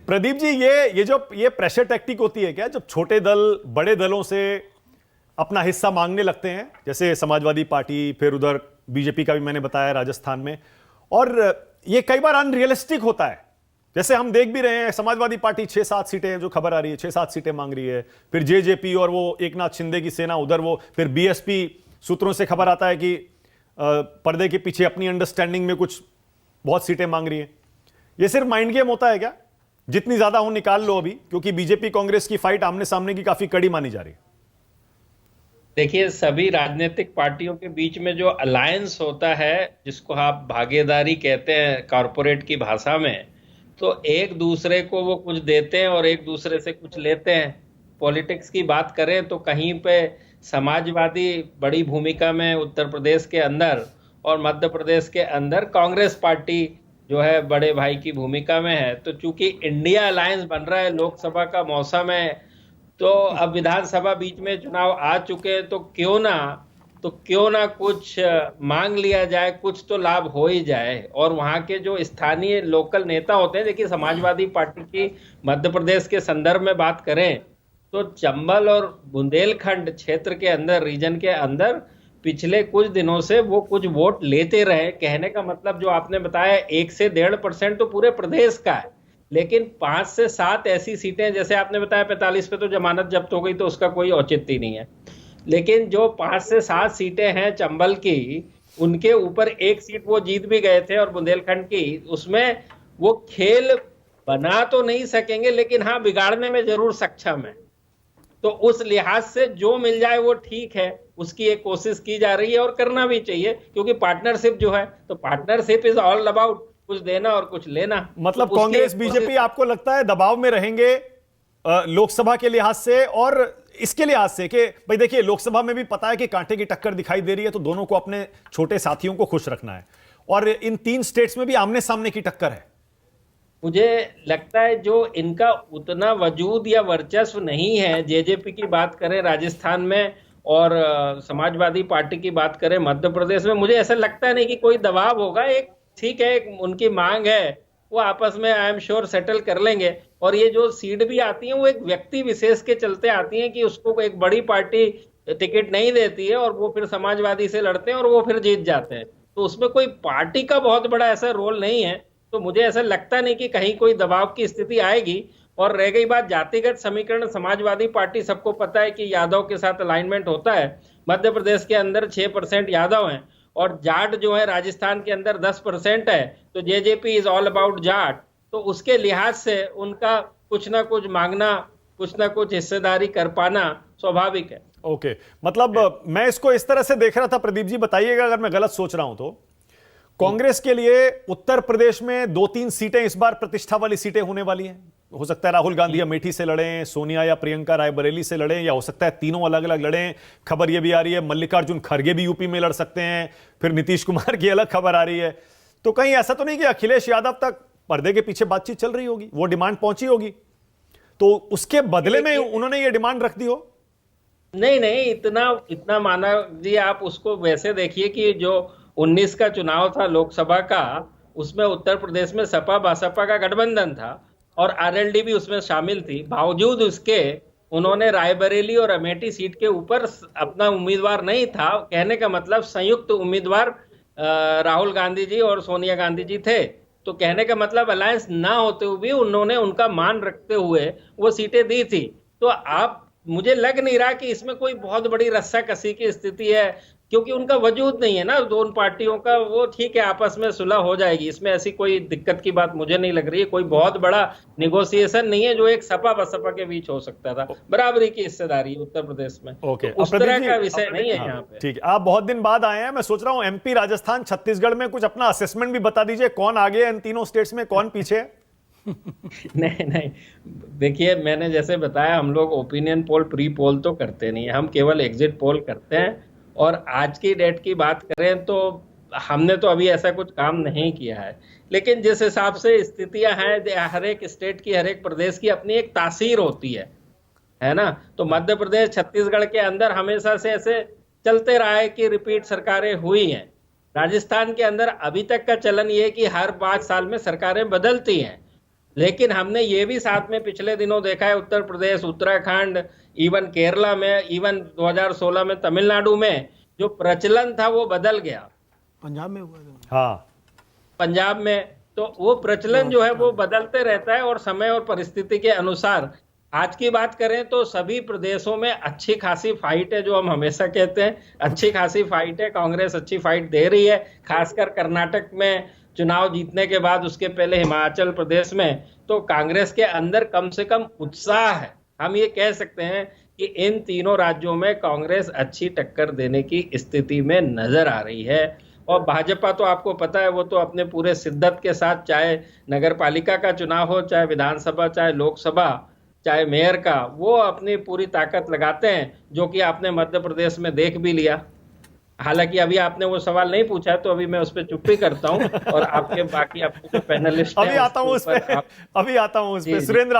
प्रदीप जी, ये pressure tactic होती है क्या, जब छोटे दल बड़े दलों से अपना हिस्सा मांगने लगते हैं, जैसे समाजवादी पार्टी, फिर उधर बीजेपी का भी मैंने बताया राजस्थान में, और ये कई बार अनरियलिस्टिक होता है। जैसे हम देख भी रहे हैं, समाजवादी पार्टी 6-7 सीटें, जो खबर आ रही है 6-7 सीटें मांग रही है, फिर जेजेपी और वो एकनाथ शिंदे की सेना उधर, वो फिर बीएसपी सूत्रों से खबर आता है कि पर्दे के पीछे अपनी अंडरस्टैंडिंग में कुछ बहुत सीटें मांग रही है। ये सिर्फ माइंड गेम होता है क्या? जितनी ज्यादा हो निकाल लो अभी, क्योंकि बीजेपी कांग्रेस की फाइट आमने सामने की काफी कड़ी मानी जा रही है। देखिए, सभी राजनीतिक पार्टियों के बीच में जो अलायंस होता है, जिसको आप भागीदारी कहते हैं कॉरपोरेट की भाषा में, तो एक दूसरे को वो कुछ देते हैं और एक दूसरे से कुछ लेते हैं। पॉलिटिक्स की बात करें तो कहीं पे समाजवादी बड़ी भूमिका में उत्तर प्रदेश के अंदर, और मध्य प्रदेश के अंदर कांग्रेस पार्टी जो है बड़े भाई की भूमिका में है। तो चूंकि इंडिया अलायंस बन रहा है, लोकसभा का मौसम है, तो अब विधानसभा बीच में चुनाव आ चुके हैं, तो क्यों ना कुछ मांग लिया जाए, कुछ तो लाभ हो ही जाए। और वहां के जो स्थानीय लोकल नेता होते हैं, देखिए समाजवादी पार्टी की मध्य प्रदेश के संदर्भ में बात करें तो चंबल और बुंदेलखंड क्षेत्र के अंदर, रीजन के अंदर पिछले कुछ दिनों से वो कुछ वोट लेते रहे। कहने का मतलब जो आपने बताया 1 से 1.5% तो पूरे प्रदेश का है, लेकिन 5 से 7 ऐसी सीटें, जैसे आपने बताया 45 पे तो जमानत जब्त हो गई, तो उसका कोई औचित्य नहीं है, लेकिन जो 5 से 7 सीटें हैं चंबल की, उनके ऊपर एक सीट वो जीत भी गए थे, और बुंदेलखंड की, उसमें वो खेल बना तो नहीं सकेंगे, लेकिन हाँ बिगाड़ने में जरूर सक्षम है। तो उस लिहाज से जो मिल जाए वो ठीक है, उसकी एक कोशिश की जा रही है और करना भी चाहिए, क्योंकि पार्टनरशिप जो है, तो पार्टनरशिप इज ऑल अबाउट कुछ देना और कुछ लेना। मतलब तो कांग्रेस बीजेपी आपको लगता है दबाव में रहेंगे लोकसभा के लिहाज से और इसके लिहाज से कि भाई देखिए, लोकसभा में भी पता है कि कांटे की टक्कर दिखाई दे रही है, तो दोनों को अपने छोटे साथियों को खुश रखना है, और इन 3 स्टेट्स में भी आमने सामने की टक्कर है। मुझे लगता है जो इनका उतना वजूद या वर्चस्व नहीं है, जेजेपी की बात करें राजस्थान में, और समाजवादी पार्टी की बात करें मध्य प्रदेश में, मुझे ऐसा लगता नहीं कि कोई दबाव होगा। एक ठीक है, एक उनकी मांग है, वो आपस में आई एम श्योर सेटल कर लेंगे। और ये जो सीट भी आती है, वो एक व्यक्ति विशेष के चलते आती है कि उसको एक बड़ी पार्टी टिकट नहीं देती है, और वो फिर समाजवादी से लड़ते हैं और वो फिर जीत जाते हैं। तो उसमें कोई पार्टी का बहुत बड़ा ऐसा रोल नहीं है, तो मुझे ऐसा लगता नहीं कि कहीं कोई दबाव की स्थिति आएगी। और रह गई बात जातिगत समीकरण, समाजवादी पार्टी, सबको पता है कि यादव के साथ अलाइनमेंट होता है। मध्य प्रदेश के अंदर 6% यादव हैं, और जाट जो है राजस्थान के अंदर 10% है, तो JJP is all about Jat. तो उसके लिहाज से उनका कुछ ना कुछ मांगना, कुछ ना कुछ हिस्सेदारी कर पाना स्वाभाविक है। ओके, मतलब मैं इसको इस तरह से देख रहा था, प्रदीप जी बताइएगा अगर मैं गलत सोच रहा हूं तो। कांग्रेस के लिए उत्तर प्रदेश में 2-3 सीटें इस बार प्रतिष्ठा वाली सीटें होने वाली हैं। हो सकता है राहुल गांधी अमेठी से लड़ें, सोनिया या प्रियंका रायबरेली से लड़ें, या हो सकता है तीनों अलग अलग लड़ें। खबर यह भी आ रही है मल्लिकार्जुन खड़गे भी यूपी में लड़ सकते हैं, फिर नीतीश कुमार की अलग खबर आ रही है। तो कहीं ऐसा तो नहीं कि अखिलेश यादव तक पर्दे के पीछे बातचीत चल रही होगी, वो डिमांड पहुंची होगी, तो उसके बदले में उन्होंने ये डिमांड रख दी हो? नहीं नहीं, इतना माना जी। आप उसको वैसे देखिए कि जो 19 का चुनाव था लोकसभा का, उसमें उत्तर प्रदेश में सपा बसपा का गठबंधन था, और आरएलडी भी उसमें शामिल थी। बावजूद उसके उन्होंने रायबरेली और अमेठी सीट के ऊपर अपना उम्मीदवार नहीं था। कहने का मतलब संयुक्त उम्मीदवार राहुल गांधी जी और सोनिया गांधी जी थे। तो कहने का मतलब अलायंस ना होते हुए भी उन्होंने उनका मान रखते हुए वो सीटें दी थी। तो आप, मुझे लग नहीं रहा कि इसमें कोई बहुत बड़ी रस्साकसी की स्थिति है, क्योंकि उनका वजूद नहीं है ना दोनों पार्टियों का। वो ठीक है, आपस में सुलह हो जाएगी, इसमें ऐसी कोई दिक्कत की बात मुझे नहीं लग रही है। कोई बहुत बड़ा निगोशिएशन नहीं है जो एक सपा बसपा के बीच हो सकता था। बराबरी की हिस्सेदारी उत्तर प्रदेश में, ओके, तो उस तरह का विषय नहीं है यहाँ पे। ठीक है, आप बहुत दिन बाद आए हैं, मैं सोच रहा हूं एमपी, राजस्थान, छत्तीसगढ़ में कुछ अपना असेसमेंट भी बता दीजिए, कौन आगे है इन तीनों स्टेट्स में, कौन पीछे है? नहीं नहीं, देखिए मैंने जैसे बताया, हम लोग ओपिनियन पोल, प्री पोल तो करते नहीं, हम केवल एग्जिट पोल करते हैं। और आज की डेट की बात करें तो हमने तो अभी ऐसा कुछ काम नहीं किया है, लेकिन जिस हिसाब से स्थितियां हैं, हर एक स्टेट की, हर एक प्रदेश की अपनी एक तासीर होती है ना। तो मध्य प्रदेश, छत्तीसगढ़ के अंदर हमेशा से ऐसे चलते रहा है कि रिपीट सरकारें हुई हैं। राजस्थान के अंदर अभी तक का चलन ये है कि हर 5 साल में सरकारें बदलती हैं। लेकिन हमने ये भी साथ में पिछले दिनों देखा है, उत्तर प्रदेश, उत्तराखंड, इवन केरला में, इवन 2016 में तमिलनाडु में जो प्रचलन था वो बदल गया। पंजाब में हुआ था। हाँ, पंजाब में तो वो प्रचलन जो है वो बदलते रहता है, और समय और परिस्थिति के अनुसार। आज की बात करें तो सभी प्रदेशों में अच्छी खासी फाइट है, जो हम हमेशा कहते हैं, अच्छी खासी फाइट है। कांग्रेस अच्छी फाइट दे रही है, खासकर कर्नाटक में चुनाव जीतने के बाद, उसके पहले हिमाचल प्रदेश में, तो कांग्रेस के अंदर कम से कम उत्साह है। हम ये कह सकते हैं कि इन तीनों राज्यों में कांग्रेस अच्छी टक्कर देने की स्थिति में नजर आ रही है। और भाजपा तो आपको पता है, वो तो अपने पूरे शिद्दत के साथ, चाहे नगर पालिका का चुनाव हो, चाहे विधानसभा, चाहे लोकसभा, चाहे मेयर का, वो अपनी पूरी ताकत लगाते हैं, जो कि आपने मध्य प्रदेश में देख भी लिया। हालांकि अभी आपने वो सवाल नहीं पूछा है, तो अभी मैं उस पर चुप्पी करता हूं, और आपके बाकी अपने जो पैनलिस्ट हैं अभी आता हूं उस उसके पे, ऊपर आप अभी आता हूं उस जी पे। जी सुरेंद्र